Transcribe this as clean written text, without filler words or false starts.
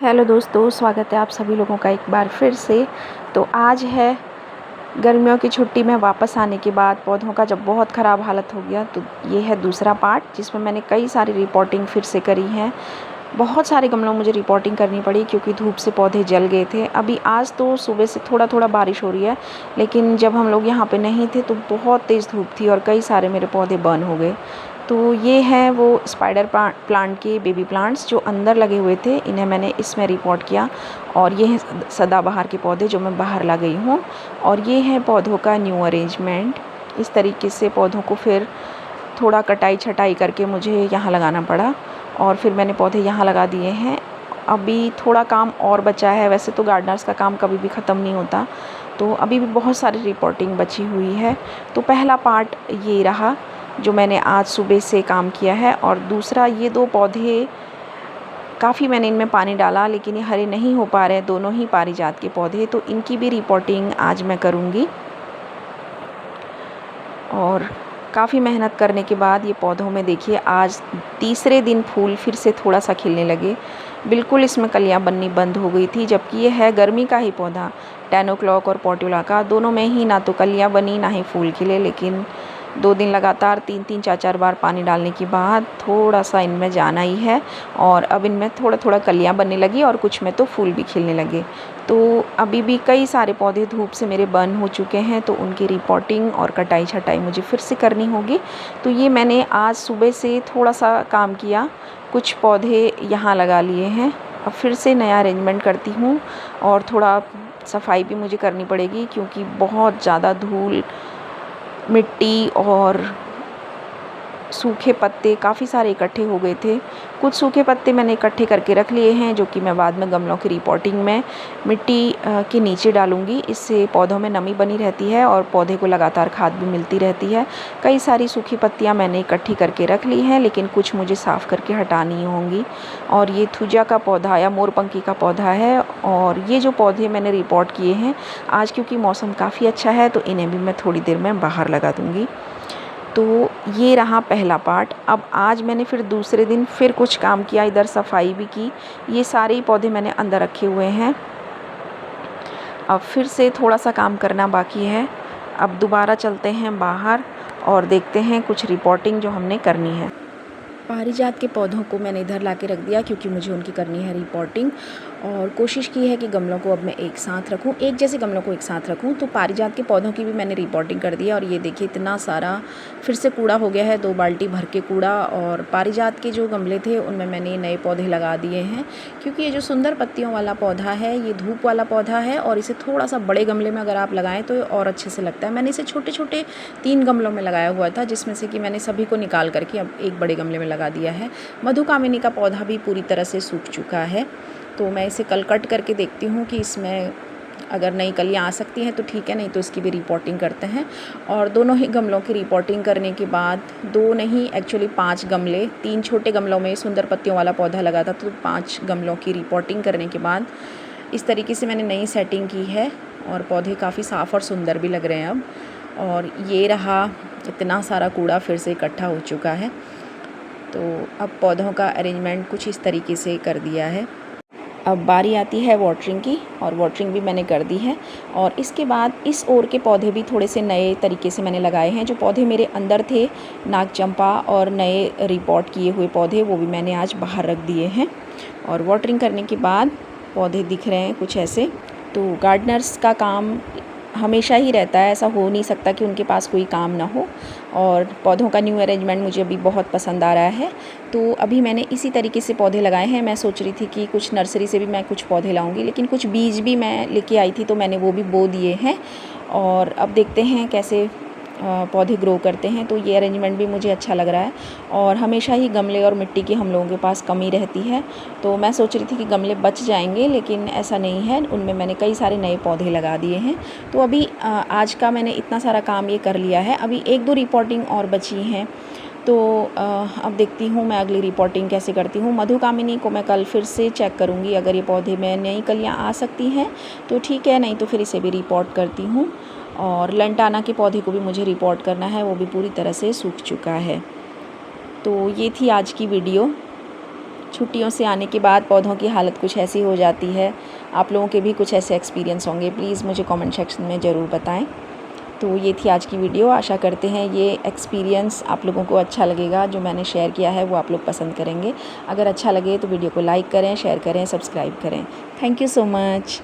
Hello दोस्तों, स्वागत है आप सभी लोगों का एक बार फिर से। तो आज है गर्मियों की छुट्टी में वापस आने के बाद पौधों का जब बहुत ख़राब हालत हो गया, तो ये है दूसरा पार्ट जिसमें मैंने कई सारी रिपोर्टिंग फिर से करी है। बहुत सारे गमलों में मुझे रिपोर्टिंग करनी पड़ी क्योंकि धूप से पौधे जल गए थे। अभी आज तो सुबह से थोड़ा थोड़ा बारिश हो रही है, लेकिन जब हम लोग यहाँ पे नहीं थे तो बहुत तेज़ धूप थी और कई सारे मेरे पौधे बर्न हो गए। तो ये हैं वो स्पाइडर प्लांट के बेबी प्लांट्स जो अंदर लगे हुए थे, इन्हें मैंने इसमें रिपोर्ट किया। और ये हैं सदाबहार के पौधे जो मैं बाहर ला गई हूँ। और ये है पौधों का न्यू अरेंजमेंट। इस तरीके से पौधों को फिर थोड़ा कटाई छटाई करके मुझे यहाँ लगाना पड़ा और फिर मैंने पौधे यहाँ लगा दिए हैं। अभी थोड़ा काम और बचा है। वैसे तो गार्डनर्स का काम कभी भी ख़त्म नहीं होता, तो अभी भी बहुत सारी रिपोर्टिंग बची हुई है। तो पहला पार्ट ये रहा जो मैंने आज सुबह से काम किया है। और दूसरा, ये दो पौधे काफ़ी मैंने इनमें पानी डाला लेकिन ये हरे नहीं हो पा रहे, दोनों ही पारिजात के पौधे, तो इनकी भी रिपोर्टिंग आज मैं करूँगी। और काफ़ी मेहनत करने के बाद ये पौधों में देखिए आज तीसरे दिन फूल फिर से थोड़ा सा खिलने लगे। बिल्कुल इसमें कलियां बननी बंद हो गई थी, जबकि ये है गर्मी का ही पौधा। 10 o'clock और पोर्टुला का दोनों में ही ना तो कलियां बनी ना ही फूल खिले। लेकिन 2 दिन लगातार 3-3 4-4 बार पानी डालने के बाद थोड़ा सा इनमें जान आई है और अब इनमें थोड़ा थोड़ा कलियां बनने लगी और कुछ में तो फूल भी खिलने लगे। तो अभी भी कई सारे पौधे धूप से मेरे बर्न हो चुके हैं, तो उनकी रिपोर्टिंग और कटाई छटाई मुझे फिर से करनी होगी। तो ये मैंने आज सुबह से थोड़ा सा काम किया, कुछ पौधे यहाँ लगा लिए हैं। अब फिर से नया अरेंजमेंट करती हूँ और थोड़ा सफाई भी मुझे करनी पड़ेगी क्योंकि बहुत ज़्यादा धूल, मिट्टी और सूखे पत्ते काफ़ी सारे इकट्ठे हो गए थे। कुछ सूखे पत्ते मैंने इकट्ठे करके रख लिए हैं जो कि मैं बाद में गमलों की रिपोर्टिंग में मिट्टी के नीचे डालूँगी। इससे पौधों में नमी बनी रहती है और पौधे को लगातार खाद भी मिलती रहती है। कई सारी सूखी पत्तियाँ मैंने इकट्ठी करके रख ली हैं, लेकिन कुछ मुझे साफ़ करके हटानी होंगी। और ये थुजा का पौधा या मोरपंखी का पौधा है। और ये जो पौधे मैंने रिपोर्ट किए हैं आज, क्योंकि मौसम काफ़ी अच्छा है, तो इन्हें भी मैं थोड़ी देर में बाहर लगा दूँगी। तो ये रहा पहला पार्ट। अब आज मैंने फिर दूसरे दिन फिर कुछ काम किया, इधर सफाई भी की। ये सारे ही पौधे मैंने अंदर रखे हुए हैं। अब फिर से थोड़ा सा काम करना बाकी है। अब दोबारा चलते हैं बाहर और देखते हैं कुछ रिपोर्टिंग जो हमने करनी है। पारिजात के पौधों को मैंने इधर ला के रख दिया क्योंकि मुझे उनकी करनी है रिपोर्टिंग। और कोशिश की है कि गमलों को अब मैं एक साथ रखूं, एक जैसे गमलों को एक साथ रखूं। तो पारिजात के पौधों की भी मैंने रिपोर्टिंग कर दी है। और ये देखिए इतना सारा फिर से कूड़ा हो गया है, 2 बाल्टी भर के कूड़ा। और पारिजात के जो गमले थे उनमें मैंने नए पौधे लगा दिए हैं क्योंकि ये जो सुंदर पत्तियों वाला पौधा है ये धूप वाला पौधा है और इसे थोड़ा सा बड़े गमले में अगर आप लगाएं तो ये और अच्छे से लगता है। मैंने इसे छोटे छोटे 3 गमलों में लगाया हुआ था, जिसमें से कि मैंने सभी को निकाल करके अब एक बड़े गमले में लगा दिया है। मधुकामिनी का पौधा भी पूरी तरह से सूख चुका है, तो मैं इसे कल कट करके देखती हूँ कि इसमें अगर नई कलियाँ आ सकती हैं तो ठीक है, नहीं तो इसकी भी रिपोर्टिंग करते हैं। और दोनों ही गमलों की रिपोर्टिंग करने के बाद, 2 नहीं एक्चुअली 5 गमले, 3 छोटे गमलों में सुंदर पत्तियों वाला पौधा लगा था, तो 5 गमलों की रिपोर्टिंग करने के बाद इस तरीके से मैंने नई सेटिंग की है और पौधे काफ़ी साफ़ और सुंदर भी लग रहे हैं अब। और ये रहा, इतना सारा कूड़ा फिर से इकट्ठा हो चुका है। तो अब पौधों का अरेंजमेंट कुछ इस तरीके से कर दिया है। अब बारी आती है वाटरिंग की, और वाटरिंग भी मैंने कर दी है। और इसके बाद इस ओर के पौधे भी थोड़े से नए तरीके से मैंने लगाए हैं। जो पौधे मेरे अंदर थे, नागचंपा और नए रिपोर्ट किए हुए पौधे, वो भी मैंने आज बाहर रख दिए हैं। और वाटरिंग करने के बाद पौधे दिख रहे हैं कुछ ऐसे। तो गार्डनर्स का काम हमेशा ही रहता है, ऐसा हो नहीं सकता कि उनके पास कोई काम ना हो। और पौधों का न्यू अरेंजमेंट मुझे अभी बहुत पसंद आ रहा है। तो अभी मैंने इसी तरीके से पौधे लगाए हैं। मैं सोच रही थी कि कुछ नर्सरी से भी मैं कुछ पौधे लाऊंगी, लेकिन कुछ बीज भी मैं लेके आई थी, तो मैंने वो भी बो दिए हैं। और अब देखते हैं कैसे पौधे ग्रो करते हैं। तो ये अरेंजमेंट भी मुझे अच्छा लग रहा है। और हमेशा ही गमले और मिट्टी की हम लोगों के पास कमी रहती है, तो मैं सोच रही थी कि गमले बच जाएंगे, लेकिन ऐसा नहीं है। उनमें मैंने कई सारे नए पौधे लगा दिए हैं। तो अभी आज का मैंने इतना सारा काम ये कर लिया है। अभी 1-2 रिपोर्टिंग और बची हैं, तो अब देखती हूँ मैं अगली रिपोर्टिंग कैसे करती हूँ। मधुकामिनी को मैं कल फिर से चेक करूँगी, अगर ये पौधे में नई कलियाँ आ सकती हैं तो ठीक है, नहीं तो फिर इसे भी रिपोर्ट करती हूँ। और लंटाना के पौधे को भी मुझे रिपोर्ट करना है, वो भी पूरी तरह से सूख चुका है। तो ये थी आज की वीडियो। छुट्टियों से आने के बाद पौधों की हालत कुछ ऐसी हो जाती है। आप लोगों के भी कुछ ऐसे एक्सपीरियंस होंगे, प्लीज़ मुझे कमेंट सेक्शन में ज़रूर बताएं। तो ये थी आज की वीडियो। आशा करते हैं ये एक्सपीरियंस आप लोगों को अच्छा लगेगा। जो मैंने शेयर किया है वो आप लोग पसंद करेंगे। अगर अच्छा लगे तो वीडियो को लाइक करें, शेयर करें, सब्सक्राइब करें। Thank you so much.